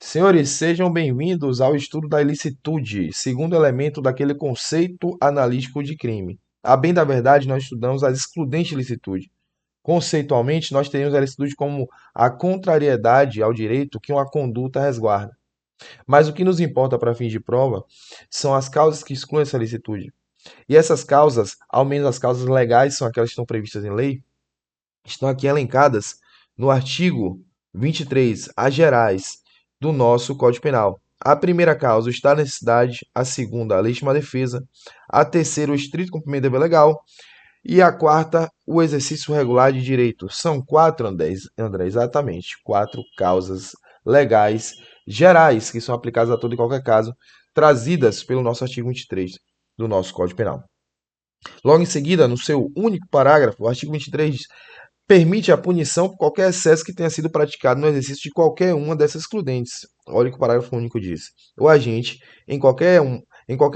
Senhores, sejam bem-vindos ao estudo da ilicitude, segundo elemento daquele conceito analítico de crime. A bem da verdade, nós estudamos a excludente ilicitude. Conceitualmente, nós teremos a ilicitude como a contrariedade ao direito que uma conduta resguarda. Mas o que nos importa para fins de prova são as causas que excluem essa ilicitude. E essas causas, ao menos as causas legais, são aquelas que estão previstas em lei, estão aqui elencadas no artigo 23, as gerais do nosso Código Penal. A primeira causa, o estado de necessidade. A segunda, a legítima defesa. A terceira, o estrito cumprimento do dever legal. E a quarta, o exercício regular de direito. São quatro, André, exatamente. Quatro causas legais gerais que são aplicadas a todo e qualquer caso, trazidas pelo nosso artigo 23 do nosso Código Penal. Logo em seguida, no seu único parágrafo, o artigo 23 permite a punição por qualquer excesso que tenha sido praticado no exercício de qualquer uma dessas excludentes. Olha o que o parágrafo único diz. O agente, em qualquer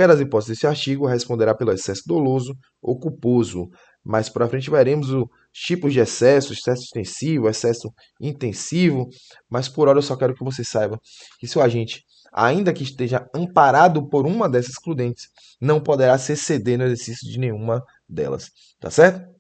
das hipóteses desse artigo, responderá pelo excesso doloso ou culposo. Mais para frente veremos os tipos de excesso extensivo, excesso intensivo, mas por hora eu só quero que você saiba que se o agente, ainda que esteja amparado por uma dessas excludentes, não poderá se exceder no exercício de nenhuma delas. Tá certo?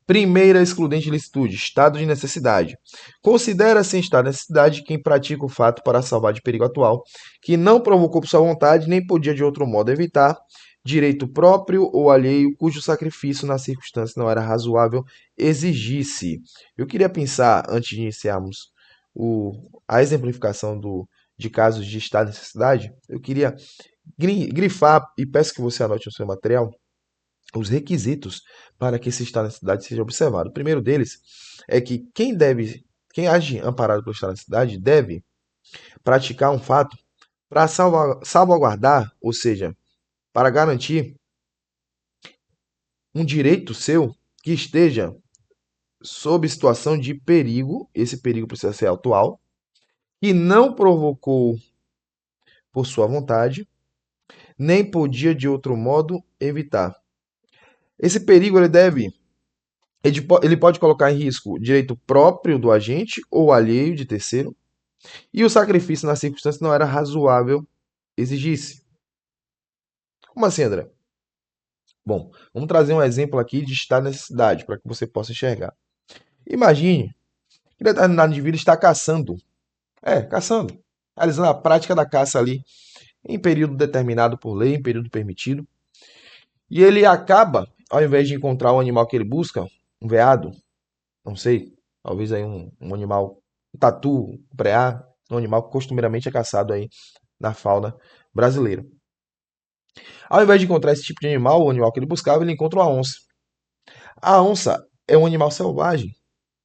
Primeira excludente de licitude, estado de necessidade. Considera-se em estado de necessidade quem pratica o fato para salvar de perigo atual, que não provocou por sua vontade, nem podia de outro modo evitar, direito próprio ou alheio, cujo sacrifício na circunstância não era razoável exigisse. Eu queria pensar, antes de iniciarmos a exemplificação de casos de estado de necessidade, eu queria grifar, e peço que você anote no seu material, os requisitos para que esse estado de necessidade seja observado. O primeiro deles é que quem age amparado pelo estado de necessidade deve praticar um fato para salvaguardar, ou seja, para garantir um direito seu que esteja sob situação de perigo, esse perigo precisa ser atual, que não provocou por sua vontade, nem podia de outro modo evitar. Esse perigo ele pode colocar em risco o direito próprio do agente ou alheio de terceiro, e o sacrifício na circunstância não era razoável exigisse. Como assim, André? Bom, vamos trazer um exemplo aqui de estado de necessidade para que você possa enxergar. Imagine que determinado indivíduo está caçando, realizando a prática da caça ali em período determinado por lei, em período permitido, e ele acaba, ao invés de encontrar o animal que ele busca, um veado, não sei, talvez aí um animal, um tatu, um preá, um animal que costumeiramente é caçado aí na fauna brasileira. Ao invés de encontrar esse tipo de animal, o animal que ele buscava, ele encontra uma onça. A onça é um animal selvagem.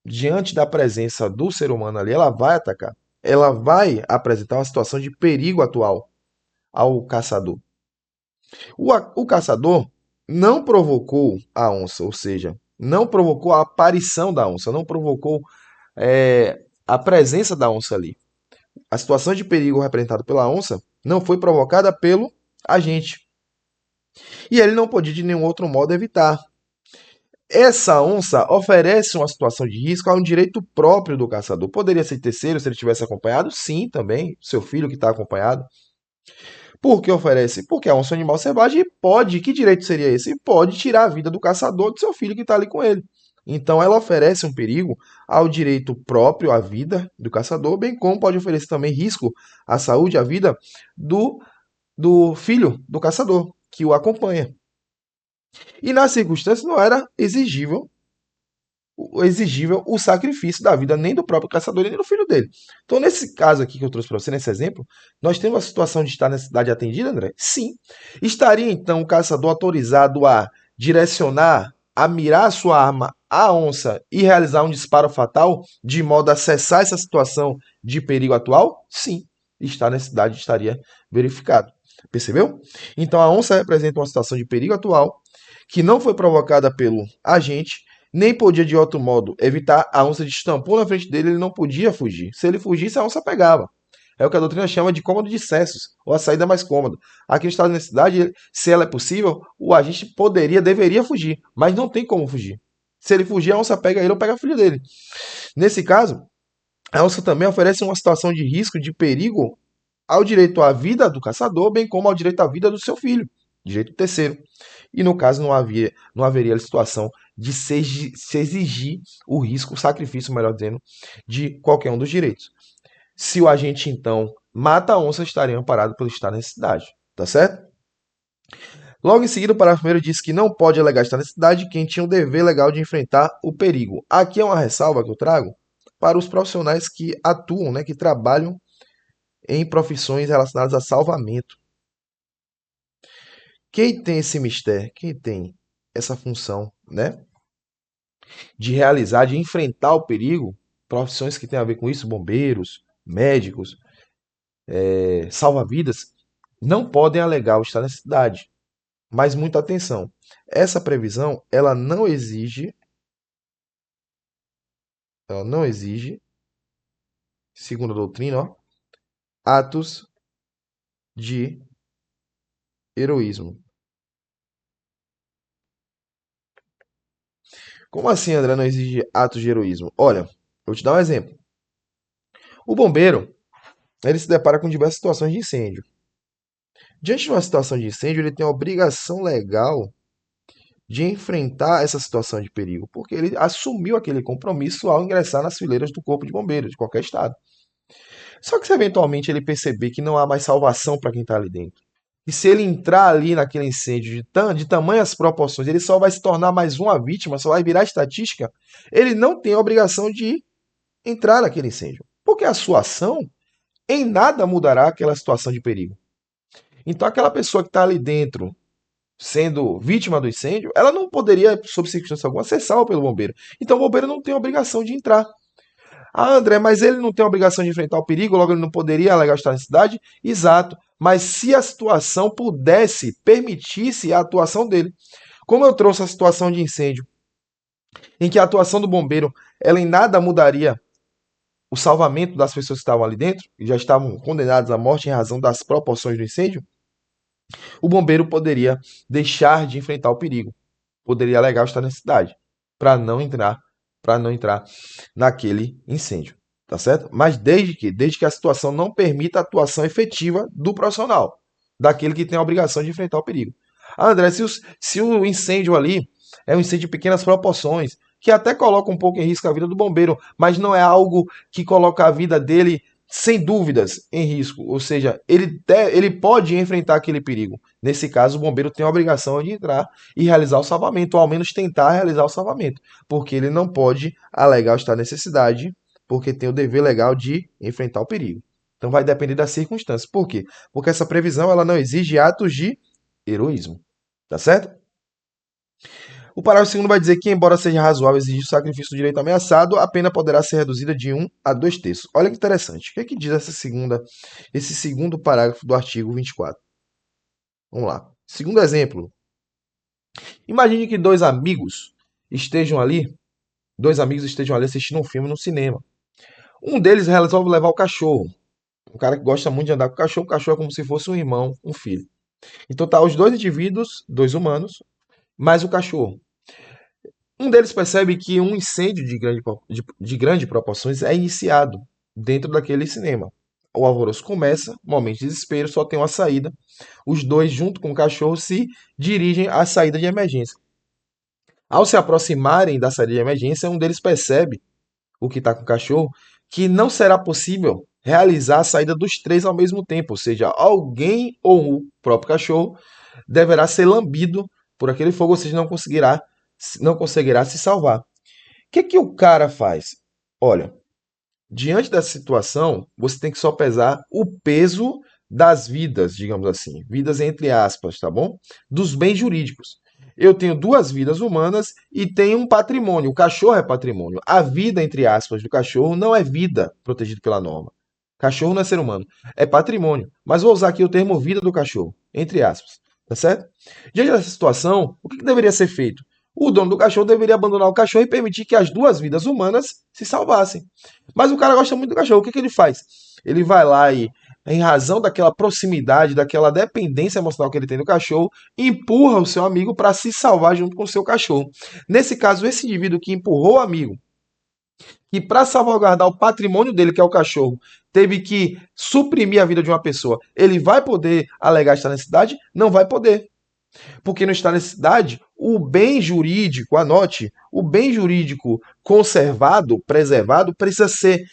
Diante da presença do ser humano ali, ela vai atacar. Ela vai apresentar uma situação de perigo atual ao caçador. O caçador não provocou a onça, ou seja, não provocou a aparição da onça, não provocou a presença da onça ali. A situação de perigo representada pela onça não foi provocada pelo agente. E ele não podia de nenhum outro modo evitar. Essa onça oferece uma situação de risco a um direito próprio do caçador. Poderia ser terceiro se ele tivesse acompanhado? Sim, também. Seu filho que está acompanhado. Por que oferece? Porque a onça é um animal selvagem e pode. Que direito seria esse? Pode tirar a vida do caçador do seu filho que está ali com ele. Então ela oferece um perigo ao direito próprio à vida do caçador, bem como pode oferecer também risco à saúde, à vida do filho do caçador, que o acompanha. E na circunstância não era exigível o sacrifício da vida nem do próprio caçador nem do filho dele. Então, nesse caso aqui que eu trouxe para você, nesse exemplo, nós temos a situação de estar na cidade atendida, André? Sim. Estaria então o caçador autorizado a direcionar, a mirar a sua arma à onça e realizar um disparo fatal de modo a cessar essa situação de perigo atual? Sim. Estar na cidade estaria verificado. Percebeu? Então a onça representa uma situação de perigo atual que não foi provocada pelo agente, nem podia de outro modo evitar. A onça estampou na frente dele, ele não podia fugir. Se ele fugisse, a onça pegava. É o que a doutrina chama de cômodo de cessos, ou a saída mais cômoda. Aqui no estado de necessidade, se ela é possível, o agente deveria fugir, mas não tem como fugir. Se ele fugir, a onça pega ele ou pega a filha dele. Nesse caso, A onça também oferece uma situação de risco, de perigo, ao direito à vida do caçador, bem como ao direito à vida do seu filho, direito terceiro. E no caso não haveria a situação de se exigir o risco, o sacrifício, melhor dizendo, de qualquer um dos direitos. Se o agente, então, mata a onça, estaria amparado pelo estado de necessidade. Tá certo? Logo em seguida, o parágrafo 1º diz que não pode alegar esta necessidade quem tinha o dever legal de enfrentar o perigo. Aqui é uma ressalva que eu trago para os profissionais que atuam, né, que trabalham em profissões relacionadas a salvamento. Quem tem esse mistério, quem tem essa função, né, de realizar, de enfrentar o perigo, profissões que têm a ver com isso, bombeiros, médicos, salva-vidas, não podem alegar o estado de necessidade. Mas muita atenção, essa previsão, ela não exige, segundo a doutrina, ó, atos de heroísmo. Como assim, André, não exige atos de heroísmo? Olha, vou te dar um exemplo. O bombeiro, ele se depara com diversas situações de incêndio. Diante de uma situação de incêndio, ele tem a obrigação legal de enfrentar essa situação de perigo, porque ele assumiu aquele compromisso ao ingressar nas fileiras do Corpo de Bombeiros, de qualquer estado. Só que se eventualmente ele perceber que não há mais salvação para quem está ali dentro, e se ele entrar ali naquele incêndio de tamanhas proporções, ele só vai se tornar mais uma vítima, só vai virar estatística, ele não tem a obrigação de entrar naquele incêndio, porque a sua ação em nada mudará aquela situação de perigo. Então aquela pessoa que está ali dentro, sendo vítima do incêndio, ela não poderia, sob circunstância alguma, ser salva pelo bombeiro. Então o bombeiro não tem a obrigação de entrar. Ah, André, mas ele não tem a obrigação de enfrentar o perigo, logo ele não poderia alegar estar na cidade? Exato. Mas se a situação pudesse, permitisse a atuação dele. Como eu trouxe a situação de incêndio, em que a atuação do bombeiro, ela em nada mudaria o salvamento das pessoas que estavam ali dentro, e já estavam condenadas à morte em razão das proporções do incêndio, o bombeiro poderia deixar de enfrentar o perigo. Poderia alegar estar na cidade para não entrar naquele incêndio, tá certo? Mas desde que a situação não permita a atuação efetiva do profissional, daquele que tem a obrigação de enfrentar o perigo. Ah, André, se o incêndio ali é um incêndio de pequenas proporções, que até coloca um pouco em risco a vida do bombeiro, mas não é algo que coloca a vida dele sem dúvidas em risco, ou seja, ele pode enfrentar aquele perigo. Nesse caso, o bombeiro tem a obrigação de entrar e realizar o salvamento, ou ao menos tentar realizar o salvamento, porque ele não pode alegar o estado de necessidade, porque tem o dever legal de enfrentar o perigo. Então vai depender das circunstâncias. Por quê? Porque essa previsão ela não exige atos de heroísmo. Tá certo? O parágrafo 2º vai dizer que, embora seja razoável exigir o sacrifício do direito ameaçado, a pena poderá ser reduzida de 1 a 2 terços. Olha que interessante. O que é que diz esse segundo parágrafo do artigo 24? Vamos lá. Segundo exemplo. Imagine que dois amigos estejam ali assistindo um filme no cinema. Um deles resolve levar o cachorro. Um cara que gosta muito de andar com o cachorro é como se fosse um irmão, um filho. Então tá os dois indivíduos, dois humanos, mais o cachorro. Um deles percebe que um incêndio de grande proporções é iniciado dentro daquele cinema. O alvoroço começa, momento de desespero, só tem uma saída. Os dois, junto com o cachorro, se dirigem à saída de emergência. Ao se aproximarem da saída de emergência, um deles percebe, o que está com o cachorro, que não será possível realizar a saída dos três ao mesmo tempo. Ou seja, alguém ou o próprio cachorro deverá ser lambido por aquele fogo, ou seja, não conseguirá se salvar. O que o cara faz? Olha, diante dessa situação, você tem que só pesar o peso das vidas, digamos assim, vidas entre aspas, tá bom? Dos bens jurídicos. Eu tenho duas vidas humanas e tenho um patrimônio. O cachorro é patrimônio. A vida, entre aspas, do cachorro não é vida protegida pela norma. Cachorro não é ser humano, é patrimônio. Mas vou usar aqui o termo vida do cachorro, entre aspas, tá certo? Diante dessa situação, o que deveria ser feito? O dono do cachorro deveria abandonar o cachorro e permitir que as duas vidas humanas se salvassem. Mas o cara gosta muito do cachorro. O que ele faz? Ele vai lá e, em razão daquela proximidade, daquela dependência emocional que ele tem do cachorro, empurra o seu amigo para se salvar junto com o seu cachorro. Nesse caso, esse indivíduo que empurrou o amigo que para salvaguardar o patrimônio dele, que é o cachorro, teve que suprimir a vida de uma pessoa, ele vai poder alegar esta necessidade? Não vai poder. Porque não está necessidade, o bem jurídico, anote, o bem jurídico conservado, preservado, precisa ser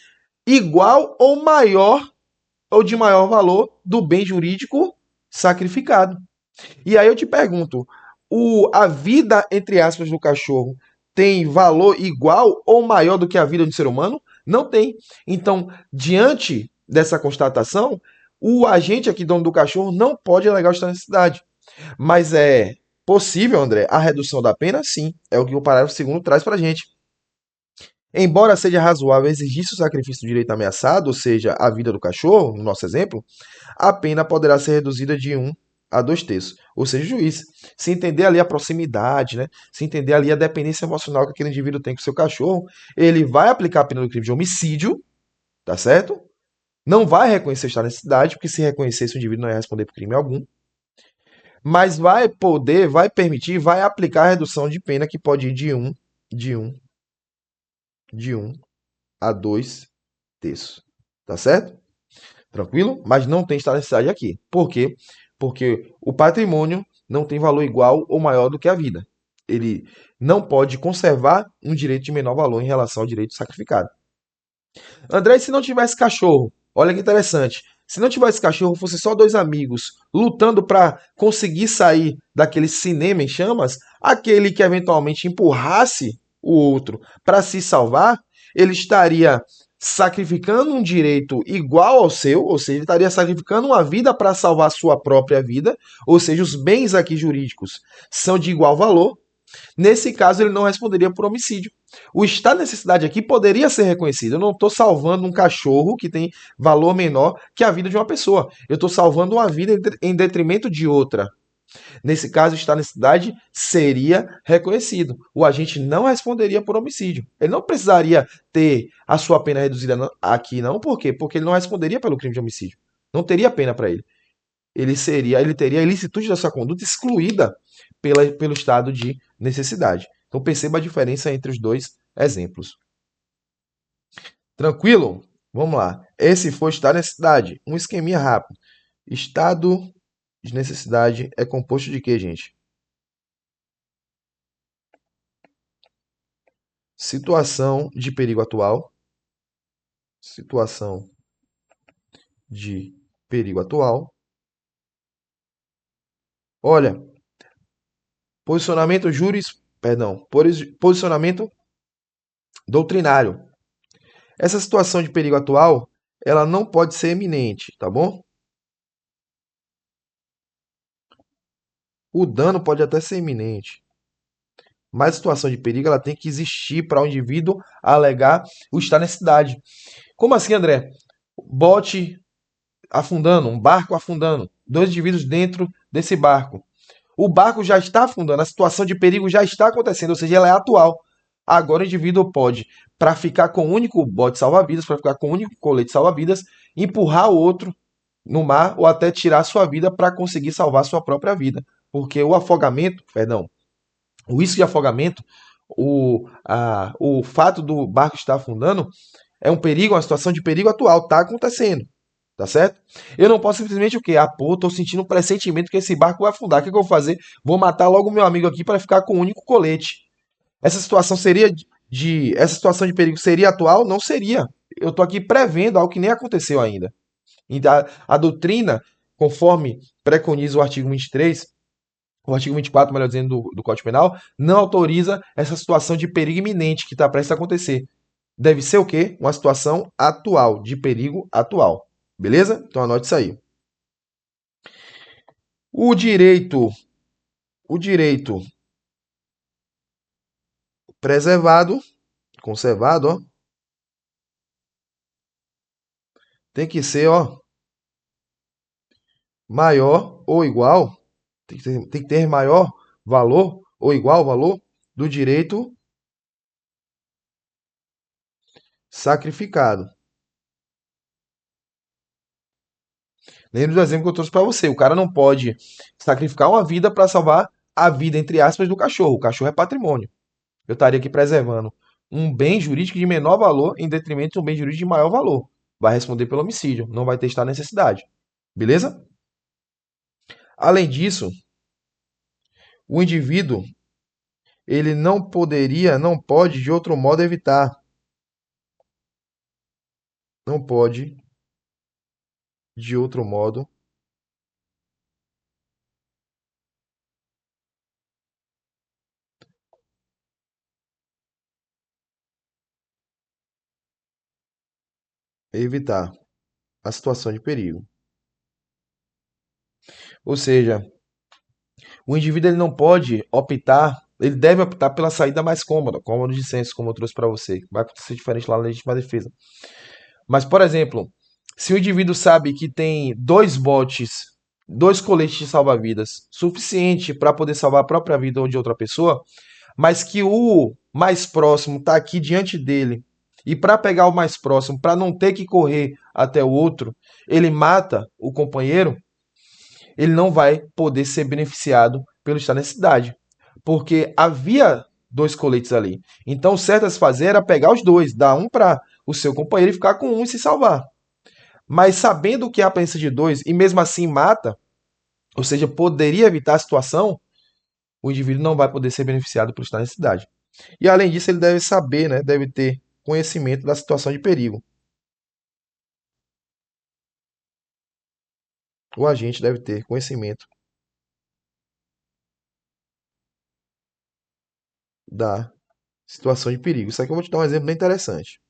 igual ou maior ou de maior valor do bem jurídico sacrificado. E aí eu te pergunto, a vida, entre aspas, do cachorro tem valor igual ou maior do que a vida do ser humano? Não tem. Então, diante dessa constatação, o agente aqui, dono do cachorro, não pode alegar esta necessidade. Mas é possível, André, a redução da pena? Sim. É o que o parágrafo segundo traz para a gente. Embora seja razoável exigir-se o sacrifício do direito ameaçado, ou seja, a vida do cachorro, no nosso exemplo, a pena poderá ser reduzida de 1 a 2 terços. Ou seja, o juiz, se entender ali a proximidade, né? Se entender ali a dependência emocional que aquele indivíduo tem com o seu cachorro, ele vai aplicar a pena do crime de homicídio, tá certo? Não vai reconhecer esta necessidade, porque se reconhecer, esse indivíduo não ia responder por crime algum. Mas vai poder, vai permitir, vai aplicar a redução de pena que pode ir de um, de 1 a 2 terços. Tá certo? Tranquilo? Mas não tem esta necessidade aqui. Por quê? Porque o patrimônio não tem valor igual ou maior do que a vida. Ele não pode conservar um direito de menor valor em relação ao direito sacrificado. André, e se não tivesse cachorro? Olha que interessante. Se não tivesse cachorro, fosse só dois amigos lutando para conseguir sair daquele cinema em chamas, aquele que eventualmente empurrasse o outro para se salvar, ele estaria sacrificando um direito igual ao seu, ou seja, ele estaria sacrificando uma vida para salvar a sua própria vida, ou seja, os bens aqui jurídicos são de igual valor. Nesse caso, ele não responderia por homicídio. O estado de necessidade aqui poderia ser reconhecido. Eu não estou salvando um cachorro que tem valor menor que a vida de uma pessoa. Eu estou salvando uma vida em detrimento de outra. Nesse caso, o estado de necessidade seria reconhecido. O agente não responderia por homicídio. Ele não precisaria ter a sua pena reduzida aqui, não. Por quê? Porque ele não responderia pelo crime de homicídio. Não teria pena para ele. Ele teria a ilicitude da sua conduta excluída pelo estado de necessidade. Então perceba a diferença entre os dois exemplos. Tranquilo? Vamos lá. Esse foi o estado de necessidade. Um esqueminha rápido. Estado de necessidade é composto de quê, gente? Situação de perigo atual. Situação de perigo atual. Olha, posicionamento posicionamento doutrinário. Essa situação de perigo atual, ela não pode ser eminente, tá bom? O dano pode até ser iminente, mas a situação de perigo ela tem que existir para o indivíduo alegar o estar nessa cidade. Como assim, André? Bote afundando, um barco afundando, dois indivíduos dentro desse barco. O barco já está afundando, a situação de perigo já está acontecendo, ou seja, ela é atual. Agora o indivíduo pode, para ficar com o único bote salva-vidas, para ficar com o único colete salva-vidas, empurrar o outro no mar ou até tirar sua vida para conseguir salvar sua própria vida. Porque o afogamento, perdão, o risco de afogamento, o fato do barco estar afundando, é um perigo, uma situação de perigo atual, está acontecendo. Tá certo? Eu não posso simplesmente o quê? Ah, pô, tô sentindo um pressentimento que esse barco vai afundar. O que eu vou fazer? Vou matar logo o meu amigo aqui para ficar com o único colete. Essa situação seria essa situação de perigo seria atual? Não seria. Eu tô aqui prevendo algo que nem aconteceu ainda. E a doutrina, conforme preconiza o artigo 23, o artigo 24, melhor dizendo, do Código Penal, não autoriza essa situação de perigo iminente que está prestes a acontecer. Deve ser o quê? Uma situação atual, de perigo atual. Beleza? Então anote isso aí. O direito, o direito preservado, conservado, ó, tem que ser, ó, maior ou igual, tem que ter maior valor ou igual valor do direito sacrificado. Lembra do exemplo que eu trouxe para você. O cara não pode sacrificar uma vida para salvar a vida, entre aspas, do cachorro. O cachorro é patrimônio. Eu estaria aqui preservando um bem jurídico de menor valor em detrimento de um bem jurídico de maior valor. Vai responder pelo homicídio, não vai testar necessidade. Beleza? Além disso, o indivíduo ele não poderia, não pode de outro modo evitar. Não pode de outro modo evitar a situação de perigo. Ou seja, o indivíduo ele não pode optar, ele deve optar pela saída mais cômoda, cômodo de senso, como eu trouxe para você. Vai acontecer diferente lá na legítima defesa. Mas, por exemplo, se o indivíduo sabe que tem dois botes, dois coletes de salva-vidas, suficiente para poder salvar a própria vida ou de outra pessoa, mas que o mais próximo está aqui diante dele, e para pegar o mais próximo, para não ter que correr até o outro, ele mata o companheiro, ele não vai poder ser beneficiado pelo estar nessa cidade. Porque havia dois coletes ali. Então, o certo a se fazer era pegar os dois, dar um para o seu companheiro e ficar com um e se salvar. Mas sabendo que há a presença de dois e mesmo assim mata, ou seja, poderia evitar a situação, o indivíduo não vai poder ser beneficiado por estar nessa cidade. E além disso, ele deve saber, né, deve ter conhecimento da situação de perigo. O agente deve ter conhecimento da situação de perigo. Isso aqui eu vou te dar um exemplo bem interessante.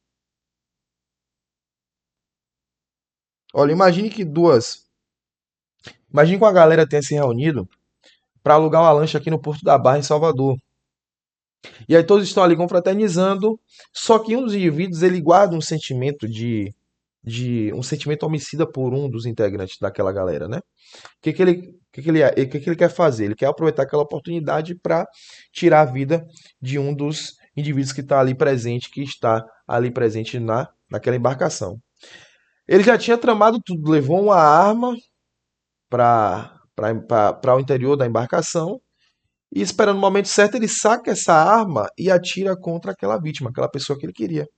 Olha, imagine que uma galera tenha se reunido para alugar uma lancha aqui no Porto da Barra, em Salvador. E aí todos estão ali confraternizando, só que um dos indivíduos ele guarda um sentimento de um sentimento homicida por um dos integrantes daquela galera, né? O que ele quer fazer? Ele quer aproveitar aquela oportunidade para tirar a vida de um dos indivíduos que está ali presente, que está ali presente naquela embarcação. Ele já tinha tramado tudo, levou uma arma para o interior da embarcação e esperando o momento certo ele saca essa arma e atira contra aquela vítima, aquela pessoa que ele queria.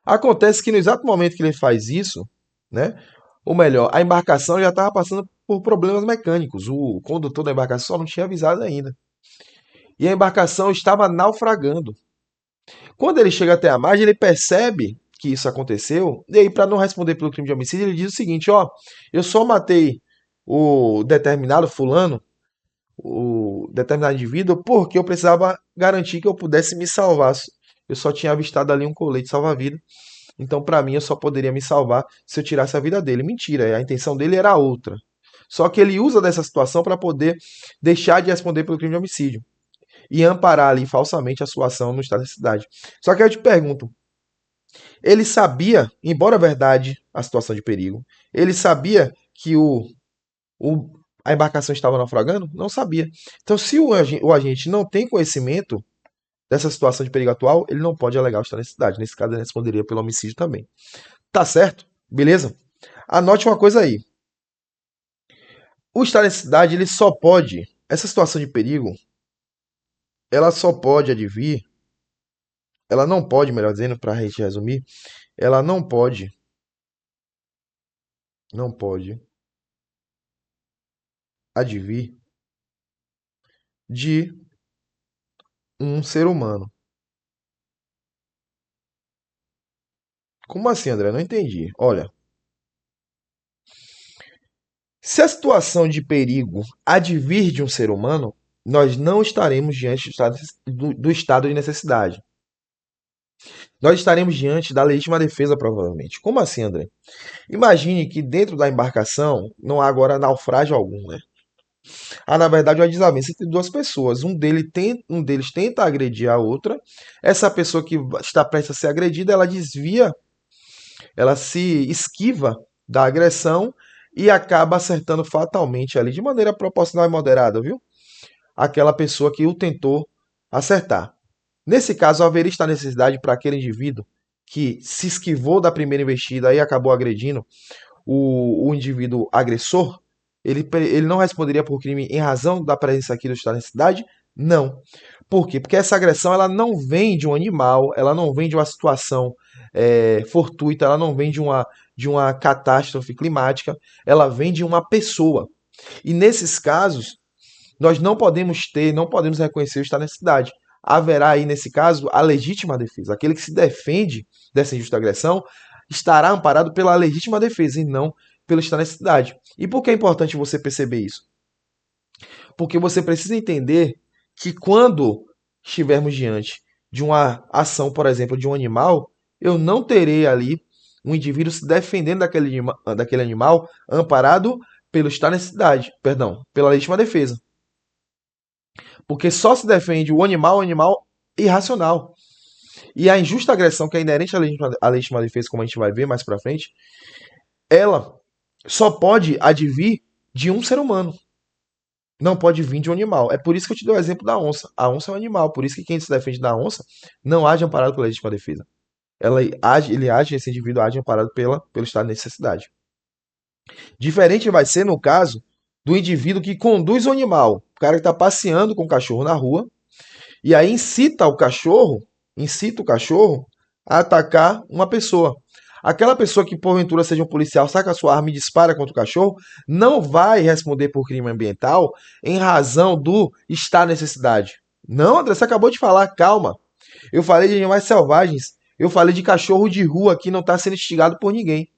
Acontece que no exato momento que ele faz isso, né? Ou melhor, a embarcação já estava passando por problemas mecânicos. O condutor da embarcação só não tinha avisado ainda. E a embarcação estava naufragando. Quando ele chega até a margem, ele percebe que isso aconteceu. E aí, para não responder pelo crime de homicídio, ele diz o seguinte: ó, eu só matei o determinado fulano, o determinado indivíduo, porque eu precisava garantir que eu pudesse me salvar. Eu só tinha avistado ali um colete salva-vida. Então, para mim, eu só poderia me salvar se eu tirasse a vida dele. Mentira, a intenção dele era outra. Só que ele usa dessa situação para poder deixar de responder pelo crime de homicídio e amparar ali falsamente a sua ação no estado de cidade. Só que eu te pergunto, ele sabia, embora verdade a situação de perigo, ele sabia que a embarcação estava naufragando? Não sabia. Então, se o agente não tem conhecimento dessa situação de perigo atual, ele não pode alegar o estado de necessidade. Nesse caso, ele responderia pelo homicídio também. Tá certo? Beleza? Anote uma coisa aí. O estado de necessidade, ele só pode, essa situação de perigo, ela só pode advir, ela não pode, melhor dizendo, para a gente resumir, ela não pode advir de um ser humano. Como assim, André? Não entendi. Olha, se a situação de perigo advir de um ser humano, nós não estaremos diante do estado de necessidade. Nós estaremos diante da legítima defesa, provavelmente. Como assim, André? Imagine que dentro da embarcação não há agora naufrágio algum, né? Há, na verdade, uma desavença entre duas pessoas. Um deles tenta agredir a outra. Essa pessoa que está prestes a ser agredida, ela desvia, ela se esquiva da agressão e acaba acertando fatalmente ali, de maneira proporcional e moderada, viu? Aquela pessoa que o tentou acertar. Nesse caso, haveria esta necessidade para aquele indivíduo que se esquivou da primeira investida e acabou agredindo o indivíduo agressor, ele não responderia por crime em razão da presença aqui do estado de necessidade? Não. Por quê? Porque essa agressão ela não vem de um animal, ela não vem de uma situação fortuita, ela não vem de uma catástrofe climática, ela vem de uma pessoa. E nesses casos, nós não podemos ter, não podemos reconhecer o estado de necessidade. Haverá aí, nesse caso, a legítima defesa. Aquele que se defende dessa injusta agressão estará amparado pela legítima defesa e não pelo estado de necessidade. E por que é importante você perceber isso? Porque você precisa entender que quando estivermos diante de uma ação, por exemplo, de um animal, eu não terei ali um indivíduo se defendendo daquele animal amparado pelo estado de necessidade, perdão, pela legítima defesa. Porque só se defende o animal irracional. E a injusta agressão que é inerente à legítima defesa, como a gente vai ver mais pra frente, ela só pode advir de um ser humano. Não pode vir de um animal. É por isso que eu te dou o exemplo da onça. A onça é um animal, por isso que quem se defende da onça não age amparado pela legítima defesa. Esse indivíduo age amparado pelo estado de necessidade. Diferente vai ser no caso do indivíduo que conduz o animal. O cara que está passeando com o cachorro na rua e aí incita o cachorro a atacar uma pessoa. Aquela pessoa que porventura seja um policial, saca a sua arma e dispara contra o cachorro, não vai responder por crime ambiental em razão do estar necessidade. Não, André, você acabou de falar, calma. Eu falei de animais selvagens. Eu falei de cachorro de rua que não está sendo instigado por ninguém.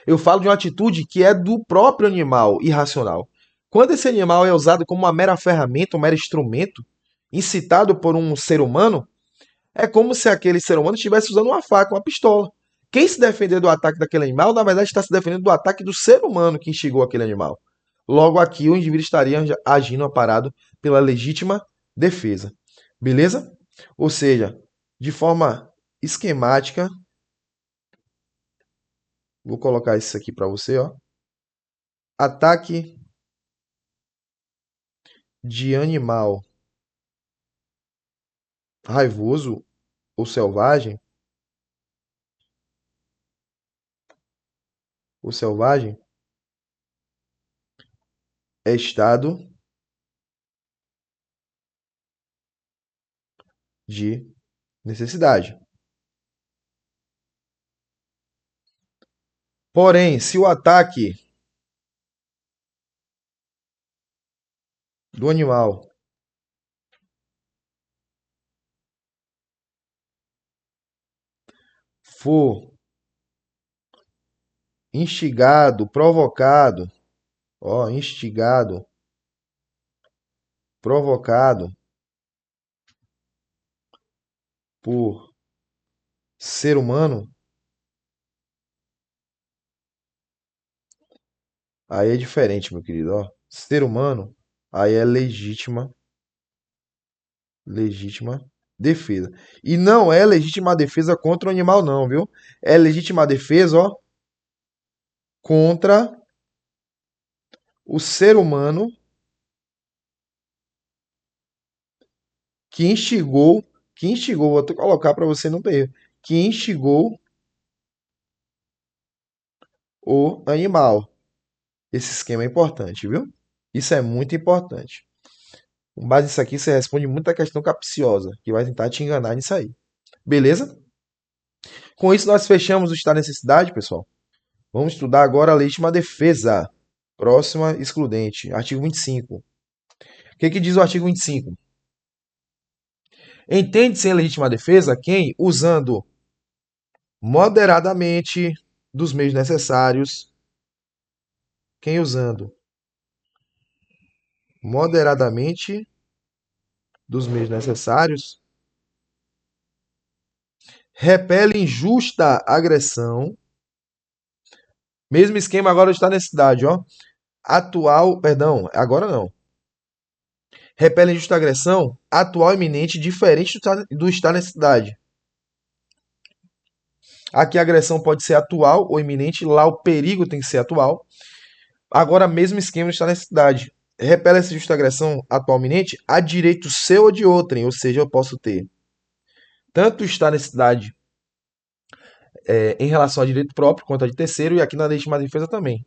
Eu falo de uma atitude que é do próprio animal irracional. Quando esse animal é usado como uma mera ferramenta, um mero instrumento, incitado por um ser humano, é como se aquele ser humano estivesse usando uma faca, uma pistola. Quem se defender do ataque daquele animal, na verdade, está se defendendo do ataque do ser humano que instigou aquele animal. Logo aqui, o indivíduo estaria agindo amparado pela legítima defesa. Beleza? Ou seja, de forma esquemática, vou colocar isso aqui para você, ó. Ataque de animal raivoso ou selvagem é estado de necessidade. Porém, se o ataque do animal for instigado, provocado, ó, instigado, provocado por ser humano, aí é diferente, meu querido, ó. Ser humano, aí é legítima defesa. E não é legítima defesa contra o animal, não, viu? É legítima defesa, ó, contra o ser humano que instigou, vou colocar para você não ter erro, que instigou o animal. Esse esquema é importante, viu? Isso é muito importante. Com base nisso aqui, você responde muita questão capciosa, que vai tentar te enganar nisso aí. Beleza? Com isso, nós fechamos o estado de necessidade, pessoal. Vamos estudar agora a legítima defesa. Próxima excludente, artigo 25. O que, que diz o artigo 25? Entende-se em legítima defesa quem, usando moderadamente dos meios necessários, quem usando moderadamente dos meios necessários, repele injusta agressão. Mesmo esquema agora está nessa cidade, ó. Atual, perdão, agora não. Repele injusta agressão, atual iminente, diferente do estar nessa cidade. Aqui a agressão pode ser atual ou iminente, lá o perigo tem que ser atual. Agora, mesmo esquema está nessa cidade. Repele essa justa agressão atual iminente a direito seu ou de outrem, ou seja, eu posso ter tanto estar nessa cidade em relação a direito próprio quanto a de terceiro, e aqui na legítima defesa também.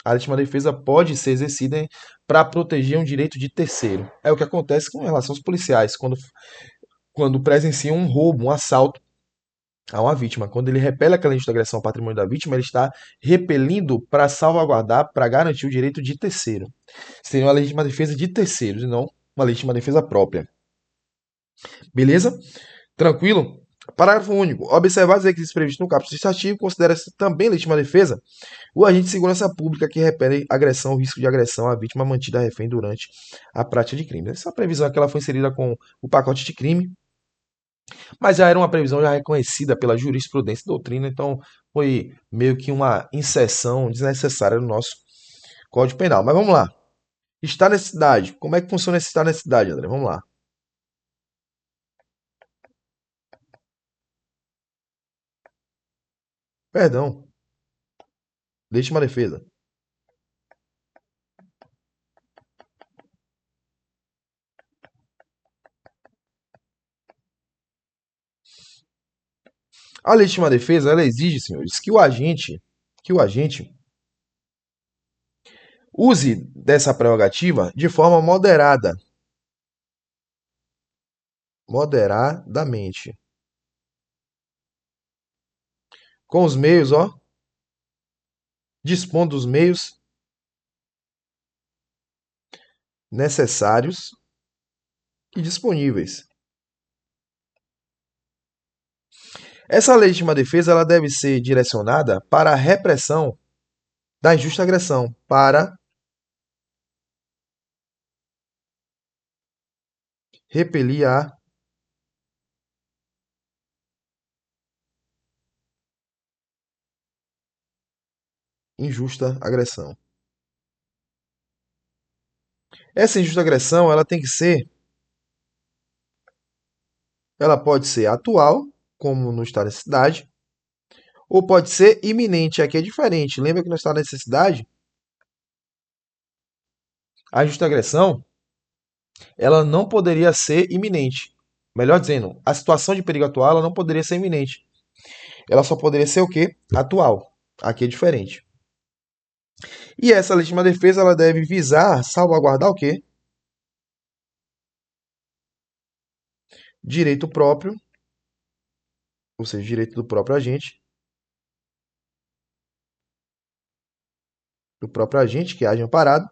A legítima defesa pode ser exercida para proteger um direito de terceiro. É o que acontece com relação aos policiais, quando presenciam um roubo, um assalto a uma vítima. Quando ele repele aquela injusta agressão ao patrimônio da vítima, ele está repelindo para salvaguardar, para garantir o direito de terceiro. Seria uma legítima defesa de terceiros e não uma legítima defesa própria. Beleza? Tranquilo? Parágrafo único. Observados os requisitos previstos no caput deste artigo, considera-se também legítima defesa o agente de segurança pública que repele agressão ou risco de agressão à vítima mantida refém durante a prática de crime. Essa previsão aqui ela foi inserida com o pacote de crime, mas já era uma previsão já reconhecida pela jurisprudência e doutrina, então foi meio que uma inserção desnecessária no nosso Código Penal. Mas vamos lá. Está necessidade. Como é que funciona esse estar necessidade, André? Vamos lá. Perdão. Legítima defesa. A legítima defesa, ela exige, senhores, que o agente use dessa prerrogativa de forma moderadamente, com os meios, dispondo dos meios necessários e disponíveis. Essa legítima defesa ela deve ser direcionada para a repressão da injusta agressão, para repelir a injusta agressão. Essa injusta agressão, ela pode ser atual, como no estado de necessidade, ou pode ser iminente, aqui é diferente. Lembra que no estado de necessidade, a injusta agressão, ela não poderia ser iminente. Melhor dizendo, a situação de perigo atual, ela não poderia ser iminente. Ela só poderia ser o quê? Atual. Aqui é diferente. E essa legítima defesa, ela deve visar salvaguardar o quê? Direito próprio, ou seja, direito do próprio agente, que age amparado,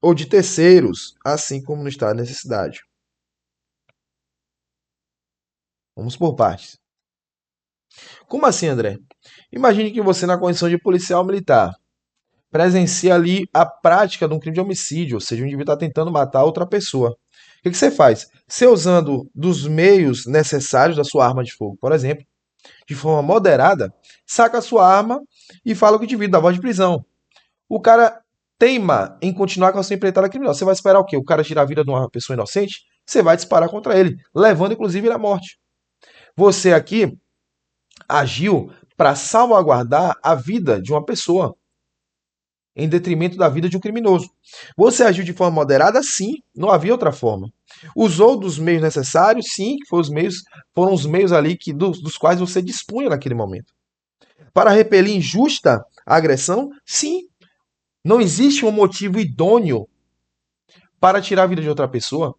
ou de terceiros, assim como no estado de necessidade. Vamos por partes. Como assim, André? Imagine que você, na condição de policial militar, presencia ali a prática de um crime de homicídio, ou seja, o indivíduo está tentando matar outra pessoa. O que você faz? Você usando dos meios necessários da sua arma de fogo, por exemplo, de forma moderada, saca a sua arma e fala com o indivíduo, dá voz de prisão. O cara teima em continuar com a sua empreitada criminal. Você vai esperar o quê? O cara tirar a vida de uma pessoa inocente? Você vai disparar contra ele, levando inclusive ele à morte. Você aqui agiu para salvaguardar a vida de uma pessoa, em detrimento da vida de um criminoso. Você agiu de forma moderada? Sim, não havia outra forma. Usou dos meios necessários? Sim, foram os meios ali dos quais você dispunha naquele momento. Para repelir injusta agressão? Sim. Não existe um motivo idôneo para tirar a vida de outra pessoa.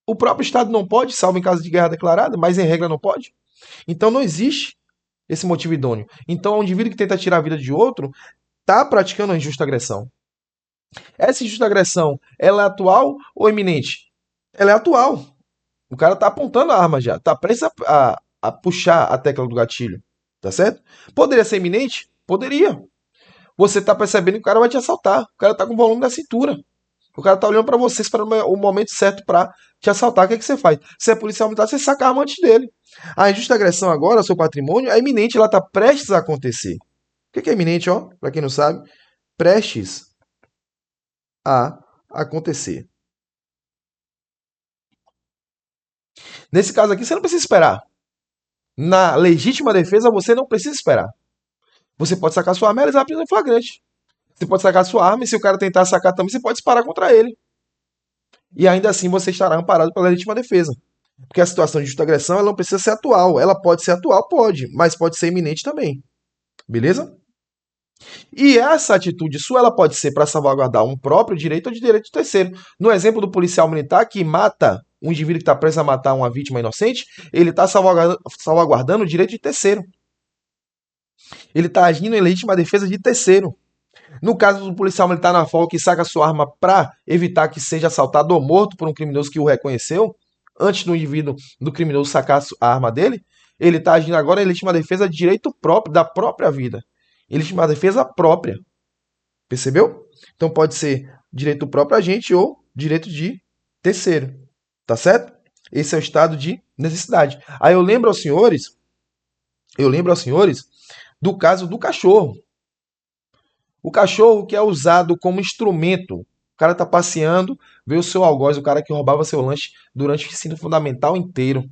O próprio Estado não pode, salvo em caso de guerra declarada, mas em regra não pode. Então não existe esse motivo idôneo. Então o indivíduo que tenta tirar a vida de outro está praticando a injusta agressão. Essa injusta agressão, ela é atual ou iminente? Ela é atual. O cara tá apontando a arma já, tá prestes a puxar a tecla do gatilho, tá certo? Poderia ser iminente? Poderia. Você tá percebendo que o cara vai te assaltar, o cara tá com o volume da cintura. O cara tá olhando pra você, esperando o momento certo pra te assaltar. O que é que você faz? Se é policial militar, você saca a arma antes dele. A injusta agressão agora, ao seu patrimônio, é iminente, ela tá prestes a acontecer. O que é iminente, ó? Pra quem não sabe, prestes a acontecer. Nesse caso aqui, você não precisa esperar. Na legítima defesa, você não precisa esperar. Você pode sacar sua arma e realizar a prisão em flagrante. Você pode sacar sua arma e se o cara tentar sacar também, você pode disparar contra ele. E ainda assim você estará amparado pela legítima defesa. Porque a situação de justa agressão ela não precisa ser atual. Ela pode ser atual, pode, mas pode ser iminente também. Beleza? E essa atitude sua, ela pode ser para salvaguardar um próprio direito ou de direito de terceiro. No exemplo do policial militar que mata um indivíduo que está preso a matar uma vítima inocente, ele está salvaguardando o direito de terceiro. Ele está agindo em legítima defesa de terceiro. No caso do policial militar na folga que saca sua arma para evitar que seja assaltado ou morto por um criminoso que o reconheceu, antes do indivíduo, do criminoso sacar a arma dele, ele está agindo agora em legítima defesa de direito próprio, da própria vida. Em legítima defesa própria. Percebeu? Então pode ser direito próprio agente ou direito de terceiro. Tá certo? Esse é o estado de necessidade. Aí eu lembro aos senhores do caso do cachorro. O cachorro que é usado como instrumento. O cara tá passeando, vê o seu algoz, o cara que roubava seu lanche durante o ensino fundamental inteiro.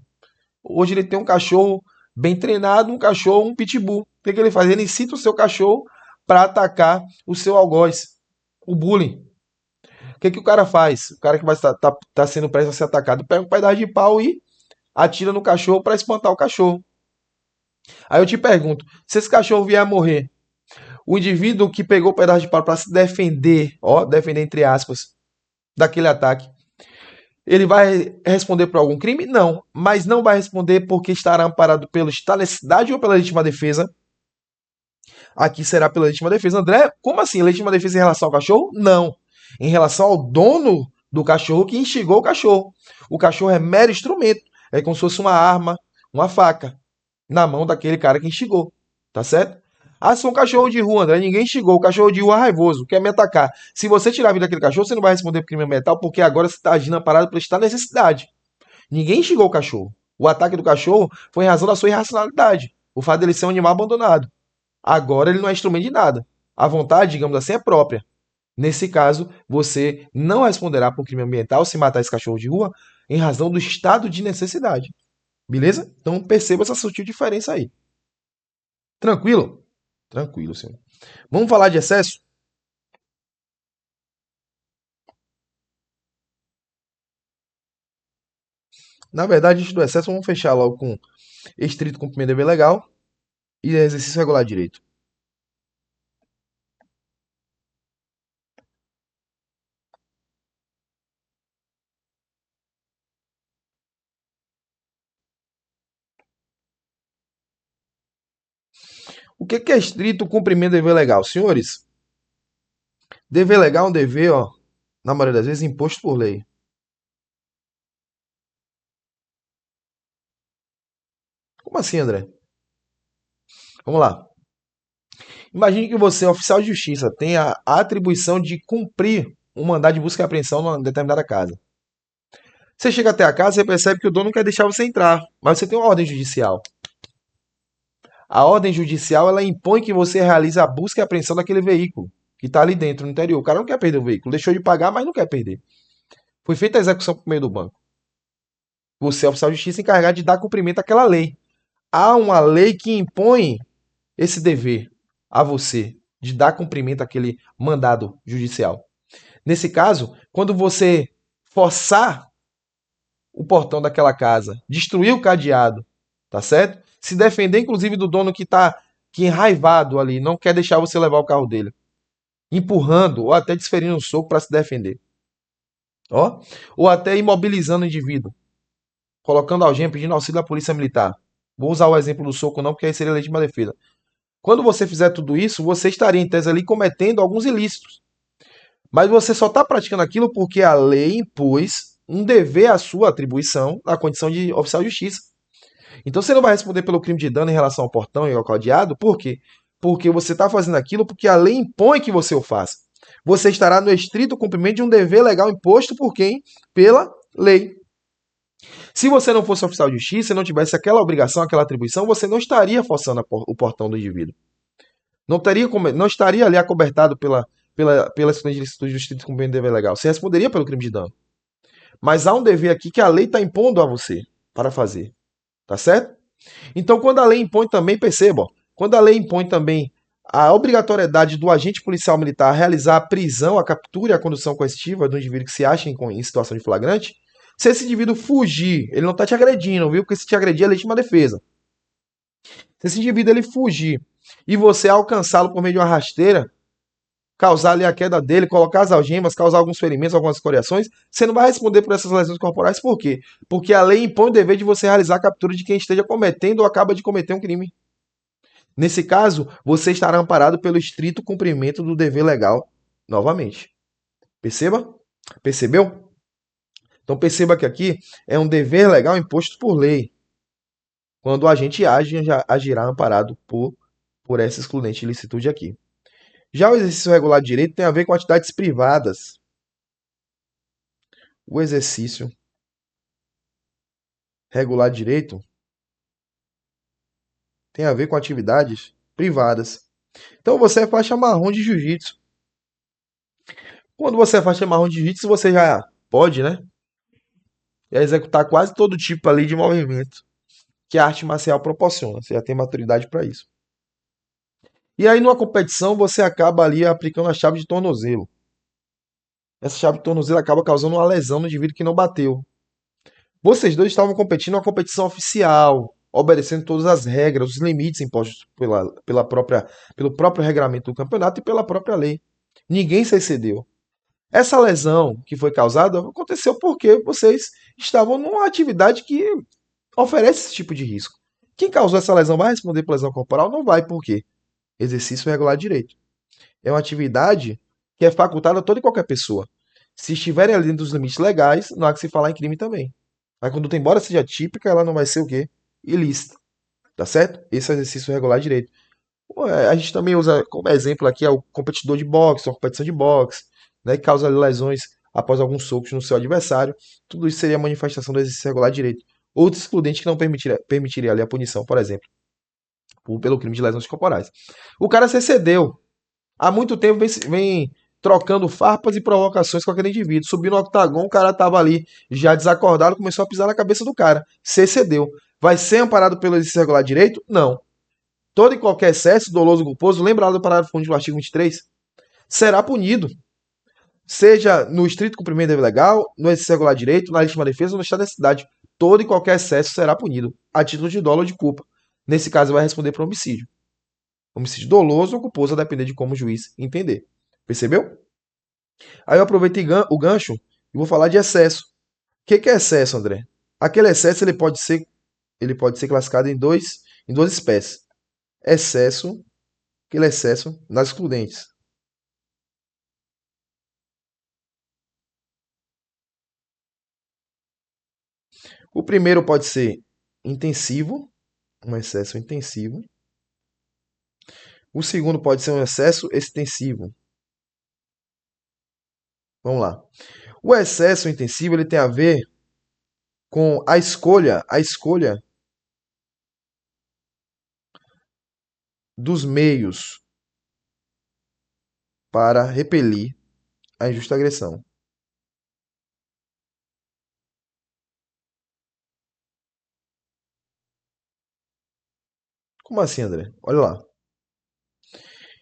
Hoje ele tem um cachorro bem treinado, um cachorro, um pitbull. O que ele faz? Ele incita o seu cachorro para atacar o seu algoz, o bullying. O que o cara faz? O cara que vai estar tá sendo prestes a ser atacado pega um pedaço de pau e atira no cachorro para espantar o cachorro. Aí eu te pergunto, se esse cachorro vier a morrer, o indivíduo que pegou o pedaço de pau para se defender, ó, defender entre aspas, daquele ataque, ele vai responder por algum crime? Não. Mas não vai responder porque estará amparado pelo estado de necessidade ou pela legítima defesa? Aqui será pela legítima defesa. André, como assim? Legítima defesa em relação ao cachorro? Não. Em relação ao dono do cachorro que instigou o cachorro. O cachorro é mero instrumento. É como se fosse uma arma, uma faca, na mão daquele cara que instigou. Tá certo? Ah, sou um cachorro de rua, André. Ninguém instigou. O cachorro de rua é raivoso, quer me atacar. Se você tirar a vida daquele cachorro, você não vai responder por crime ambiental, porque agora você está agindo amparado pelo estado de necessidade. Ninguém instigou o cachorro. O ataque do cachorro foi em razão da sua irracionalidade. O fato dele ser um animal abandonado. Agora ele não é instrumento de nada. A vontade, digamos assim, é própria. Nesse caso, você não responderá por crime ambiental se matar esse cachorro de rua em razão do estado de necessidade. Beleza? Então perceba essa sutil diferença aí. Tranquilo? Tranquilo, senhor. Vamos falar de excesso? Na verdade, isso do excesso vamos fechar logo com estrito cumprimento de dever legal e exercício regular de direito. O que é estrito cumprimento de dever legal? Senhores, dever legal é um dever, ó, na maioria das vezes, imposto por lei. Como assim, André? Vamos lá. Imagine que você, oficial de justiça, tenha a atribuição de cumprir um mandado de busca e apreensão numa determinada casa. Você chega até a casa e percebe que o dono não quer deixar você entrar, mas você tem uma ordem judicial. A ordem judicial ela impõe que você realize a busca e apreensão daquele veículo que está ali dentro, no interior. O cara não quer perder o veículo, deixou de pagar, mas não quer perder. Foi feita a execução por meio do banco. Você é oficial de justiça encarregado de dar cumprimento àquela lei. Há uma lei que impõe esse dever a você de dar cumprimento àquele mandado judicial. Nesse caso, quando você forçar o portão daquela casa, destruir o cadeado, tá certo? Se defender, inclusive, do dono que enraivado ali, não quer deixar você levar o carro dele, empurrando ou até desferindo um soco para se defender, ó, ou até imobilizando o indivíduo, colocando algema, pedindo auxílio da polícia militar. Vou usar o exemplo do soco não, porque aí seria legítima defesa. Quando você fizer tudo isso, você estaria em tese ali cometendo alguns ilícitos. Mas você só está praticando aquilo porque a lei impôs um dever à sua atribuição na condição de oficial de justiça. Então você não vai responder pelo crime de dano em relação ao portão e ao cadeado, por quê? Porque você está fazendo aquilo porque a lei impõe que você o faça. Você estará no estrito cumprimento de um dever legal imposto por quem? Pela lei. Se você não fosse oficial de justiça e não tivesse aquela obrigação, aquela atribuição, você não estaria forçando o portão do indivíduo. Não estaria ali acobertado pela licitude do estrito cumprimento de dever legal. Você responderia pelo crime de dano. Mas há um dever aqui que a lei está impondo a você para fazer. Tá certo? Então, quando a lei impõe também, perceba, quando a lei impõe também a obrigatoriedade do agente policial militar realizar a prisão, a captura e a condução coercitiva do indivíduo que se acha em situação de flagrante, se esse indivíduo fugir, ele não está te agredindo, viu? Porque se te agredir é legítima defesa. Se esse indivíduo ele fugir e você alcançá-lo por meio de uma rasteira, causar ali a queda dele, colocar as algemas, causar alguns ferimentos, algumas escoriações, você não vai responder por essas lesões corporais. Por quê? Porque a lei impõe o dever de você realizar a captura de quem esteja cometendo ou acaba de cometer um crime. Nesse caso, você estará amparado pelo estrito cumprimento do dever legal novamente. Perceba? Percebeu? Então perceba que aqui é um dever legal imposto por lei. Quando o agente age, já agirá amparado por essa excludente ilicitude aqui. Já o exercício regular de direito tem a ver com atividades privadas. O exercício regular de direito tem a ver com atividades privadas. Então você é faixa marrom de jiu-jitsu. Quando você é faixa marrom de jiu-jitsu, você já pode, né, executar quase todo tipo ali de movimento que a arte marcial proporciona. Você já tem maturidade para isso. E aí, numa competição, você acaba ali aplicando a chave de tornozelo. Essa chave de tornozelo acaba causando uma lesão no indivíduo que não bateu. Vocês dois estavam competindo uma competição oficial, obedecendo todas as regras, os limites impostos pelo próprio regulamento do campeonato e pela própria lei. Ninguém se excedeu. Essa lesão que foi causada aconteceu porque vocês estavam numa atividade que oferece esse tipo de risco. Quem causou essa lesão vai responder por lesão corporal? Não vai, por quê? Exercício regular de direito. É uma atividade que é facultada a toda e qualquer pessoa. Se estiverem ali dentro dos limites legais, não há que se falar em crime também. A conduta, embora seja típica, ela não vai ser o quê? Ilícita. Tá certo? Esse é o exercício regular de direito. A gente também usa como exemplo aqui o competidor de boxe, uma competição de boxe, né, que causa lesões após alguns socos no seu adversário. Tudo isso seria manifestação do exercício regular de direito. Outro excludente que não permitiria ali a punição, por exemplo, pelo crime de lesões corporais. O cara se excedeu. Há muito tempo vem trocando farpas e provocações com aquele indivíduo. Subiu no octagon, o cara tava ali já desacordado, começou a pisar na cabeça do cara. Se excedeu. Vai ser amparado pelo exercício regular de direito? Não. Todo e qualquer excesso doloso ou culposo, lembra lá do parágrafo único do artigo 23, será punido. Seja no estrito cumprimento do dever legal, no exercício regular de direito, na legítima defesa ou no estado de necessidade. Todo e qualquer excesso será punido, a título de dolo ou de culpa. Nesse caso, vai responder por homicídio. Homicídio doloso ou culposo, a depender de como o juiz entender. Percebeu? Aí eu aproveito o gancho e vou falar de excesso. O que é excesso, André? Aquele excesso ele pode ser classificado em duas espécies. Excesso, aquele excesso nas excludentes. O primeiro pode ser intensivo, um excesso intensivo. O segundo pode ser um excesso extensivo. Vamos lá. O excesso intensivo ele tem a ver com a escolha dos meios para repelir a injusta agressão. Como assim, André? Olha lá.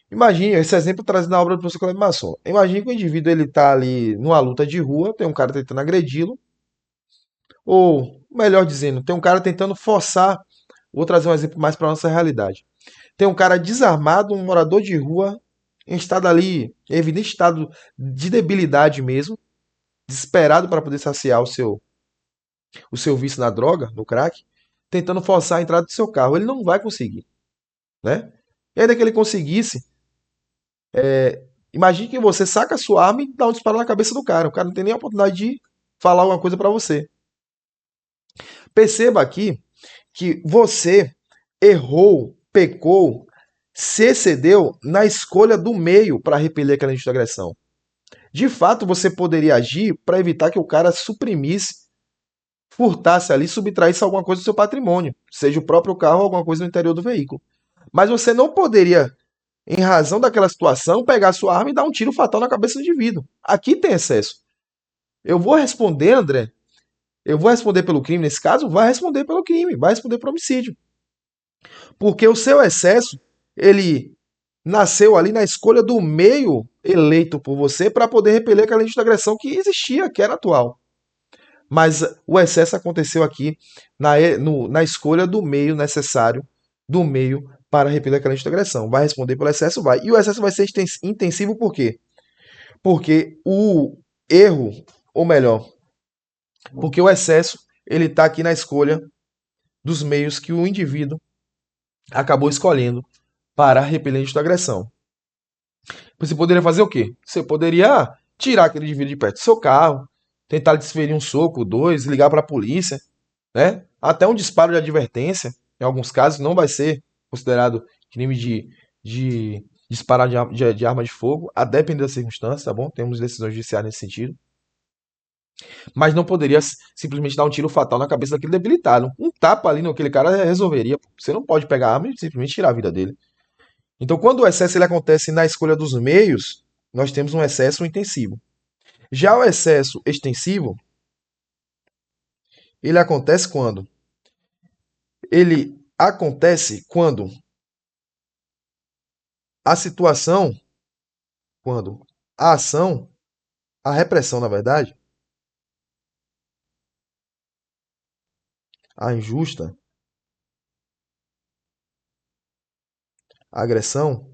Imagine, esse exemplo trazendo na obra do professor Cleber Masson. Imagine que o indivíduo ele está ali numa luta de rua, tem um cara tentando agredi-lo, ou melhor dizendo, tem um cara tentando forçar. Vou trazer um exemplo mais para a nossa realidade. Tem um cara desarmado, um morador de rua, em estado ali, evidente estado de debilidade mesmo, desesperado para poder saciar o seu vício na droga, no crack, tentando forçar a entrada do seu carro. Ele não vai conseguir, né? E ainda que ele conseguisse, imagine que você saca a sua arma e dá um disparo na cabeça do cara. O cara não tem nem a oportunidade de falar alguma coisa para você. Perceba aqui que você errou, pecou, se excedeu na escolha do meio para repelir aquela injusta agressão. De fato, você poderia agir para evitar que o cara suprimisse, furtasse ali, subtraísse alguma coisa do seu patrimônio, seja o próprio carro ou alguma coisa no interior do veículo. Mas você não poderia, em razão daquela situação, pegar sua arma e dar um tiro fatal na cabeça do indivíduo. Aqui tem excesso. Eu vou responder, André. Eu vou responder pelo crime nesse caso? Vai responder pelo crime, vai responder por homicídio. Porque o seu excesso, ele nasceu ali na escolha do meio eleito por você para poder repelir aquela injusta agressão que existia, que era atual. Mas o excesso aconteceu aqui na escolha do meio necessário, do meio para repelir aquela injusta agressão. Vai responder pelo excesso? Vai. E o excesso vai ser intensivo por quê? Porque o erro, ou melhor, porque o excesso ele está aqui na escolha dos meios que o indivíduo acabou escolhendo para repelir a injusta agressão. Você poderia fazer o quê? Você poderia tirar aquele indivíduo de perto do seu carro, tentar desferir um soco, dois, ligar para a polícia, né? Até um disparo de advertência, em alguns casos, não vai ser considerado crime de disparar de arma de fogo, a depender das circunstâncias, tá bom? Temos decisões judiciais nesse sentido. Mas não poderia simplesmente dar um tiro fatal na cabeça daquele debilitado. Um tapa ali naquele cara resolveria. Você não pode pegar a arma e simplesmente tirar a vida dele. Então, quando o excesso ele acontece na escolha dos meios, nós temos um excesso intensivo. Já o excesso extensivo, ele acontece quando? Ele acontece quando a situação, quando a ação, a repressão, na verdade, a injusta, a agressão,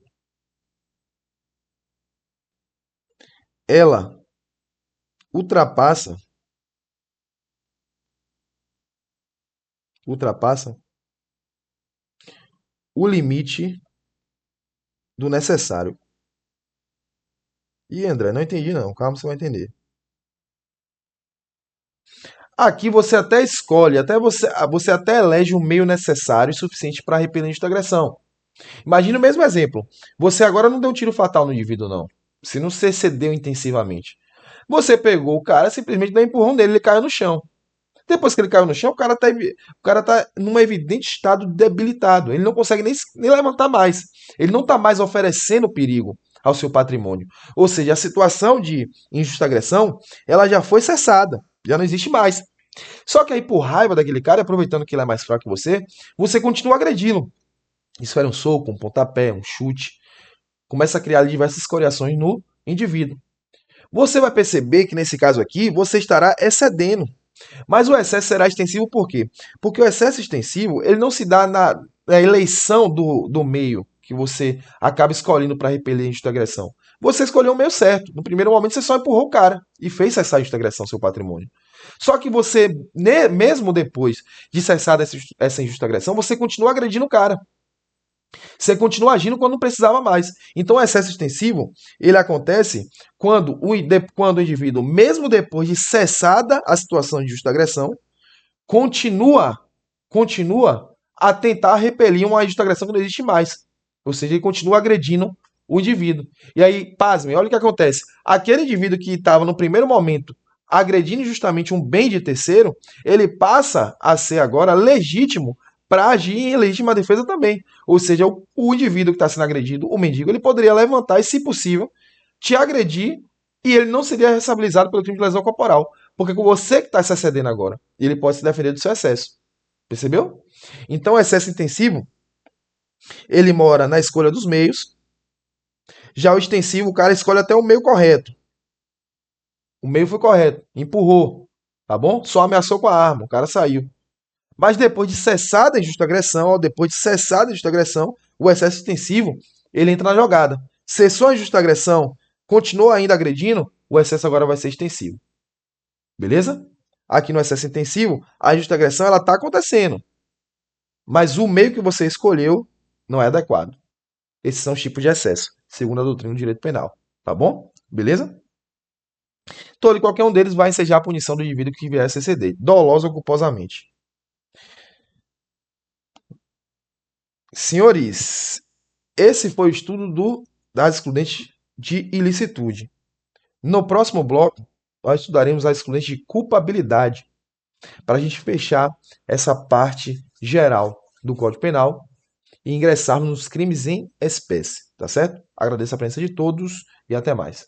ela ultrapassa, ultrapassa o limite do necessário. E André, não entendi não, calma, você vai entender. Aqui você até escolhe, você até elege o meio necessário e suficiente para repelir a injusta agressão. Imagina o mesmo exemplo. Você agora não deu um tiro fatal no indivíduo, não. Você não se excedeu intensivamente. Você pegou o cara, simplesmente deu um empurrão nele, ele caiu no chão. Depois que ele caiu no chão, o cara tá num evidente estado debilitado. Ele não consegue nem levantar mais. Ele não está mais oferecendo perigo ao seu patrimônio. Ou seja, a situação de injusta agressão, ela já foi cessada. Já não existe mais. Só que aí, por raiva daquele cara, aproveitando que ele é mais fraco que você continua agredindo. Isso era um soco, um pontapé, um chute. Começa a criar diversas escoriações no indivíduo. Você vai perceber que nesse caso aqui, você estará excedendo. Mas o excesso será extensivo por quê? Porque o excesso extensivo ele não se dá na eleição do meio que você acaba escolhendo para repelir a injusta agressão. Você escolheu o meio certo. No primeiro momento, você só empurrou o cara e fez cessar a injusta agressão, seu patrimônio. Só que você, mesmo depois de cessar essa injusta agressão, você continua agredindo o cara. Você continua agindo quando não precisava mais. Então, o excesso extensivo, ele acontece quando o indivíduo, mesmo depois de cessada a situação de justa agressão, continua a tentar repelir uma justa agressão que não existe mais. Ou seja, ele continua agredindo o indivíduo. E aí, pasmem, olha o que acontece. Aquele indivíduo que estava no primeiro momento agredindo injustamente um bem de terceiro, ele passa a ser agora legítimo para agir em legítima defesa também. Ou seja, o indivíduo que está sendo agredido, o mendigo, ele poderia levantar e, se possível, te agredir e ele não seria responsabilizado pelo crime de lesão corporal. Porque com você que está se excedendo agora, ele pode se defender do seu excesso. Percebeu? Então, o excesso intensivo, ele mora na escolha dos meios. Já o extensivo, o cara escolhe até o meio correto. O meio foi correto, empurrou, tá bom? Só ameaçou com a arma, o cara saiu. Mas depois de cessada a injusta agressão, ou depois de cessada a injusta agressão, o excesso extensivo, ele entra na jogada. Cessou a injusta agressão, continuou ainda agredindo, o excesso agora vai ser extensivo. Beleza? Aqui no excesso intensivo, a injusta agressão ela está acontecendo. Mas o meio que você escolheu não é adequado. Esses são os tipos de excesso, segundo a doutrina do direito penal. Tá bom? Beleza? Todo e qualquer um deles vai ensejar a punição do indivíduo que vier a se exceder, dolosa ou culposamente. Senhores, esse foi o estudo das excludentes de ilicitude. No próximo bloco, nós estudaremos as excludentes de culpabilidade, para a gente fechar essa parte geral do Código Penal e ingressarmos nos crimes em espécie, tá certo? Agradeço a presença de todos e até mais.